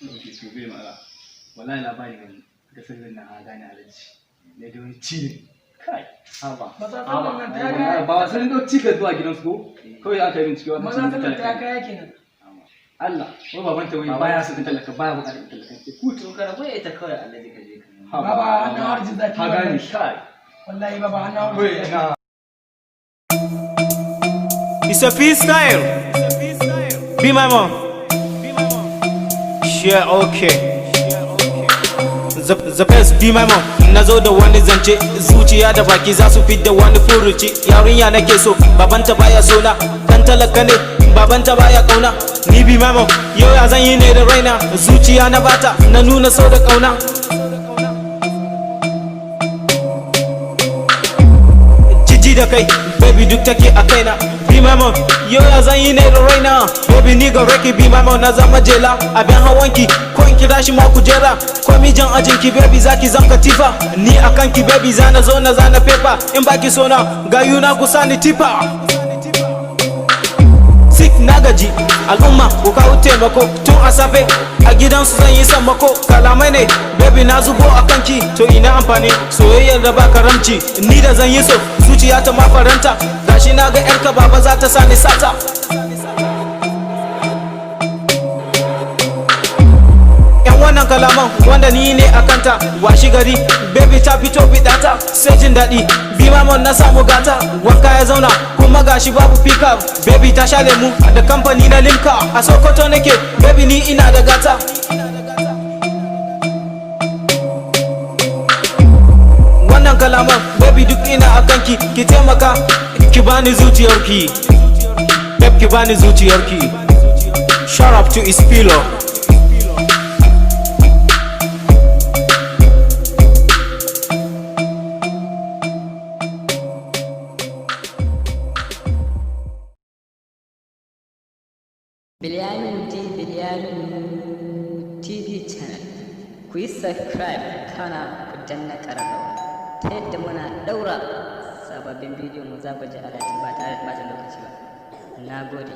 ke to bai mara wallahi labari gani da sirrin na gane alaji ne da wani ci kai haba ba wasan da ci ka zuwa gidansu ko kawai aka yi bincike wannan maza ta ta kaya kenan Allah wai baban ta wai baya su talaka baya bukatar talaka ku to ka rabu ita kawai alaji ka je ka baba na harji zaki ha gani kai wallahi baba na harji It's a freestyle. Be my mom. Yeah, okay. The best be my mom. Nazo da wani zance, zuciya da baki za su fidda wani furuci. Yarinya nake so, babanta baya so na. Dan talaka ne, babanta baya kauna. Ni be my mom, yau ya zan yi ne da raina. Zuciya na bata, na nuna so da kauna. Jiji da kai, baby duk take a kaina. Be my mom, yo ya zan yi ne da raina. Baby ni ga reki be my mom na zama jela. Abin hawanki ko in kira shi ma kujera. Ko mijin ajinki baby zaki zam katifa. Ni akan ki baby zana zo na zana paper. In baki so na gayu na kusa ni tipa. Sick na gaji al'umma ku kawo taimako tun a safe a gidansu zan yi sammako. Kalamai ne baby na zubo a kanki, to ina amfani soyayyar da ba karamci. Ni da zan yi so zuciya ta ma faranta. Gashi na ga yarka baba za ta sani sata. Yan wannan kalaman wanda ni ne a kanta, washi gari baby ta fito bidata. Sai jin daɗi bi mamon na samu gata. Wanka ya zauna kuma gashi babu pick up. Baby ta sha lemu da kamfani na limka. A Sokoto nake baby ni ina da gata. Wannan kalaman baby duk ina akan ki taimaka ki bani zuciyarki. Babe ki bani zuciyarki. Shout out to Ispilo. Bilyamin TV channel, ku yi subscribe kana ku danna ƙararrawa ta yadda muna ɗaura sababbin bidiyo mu za ku ji alaji ba tare da ɓata lokaci ba. Na gode.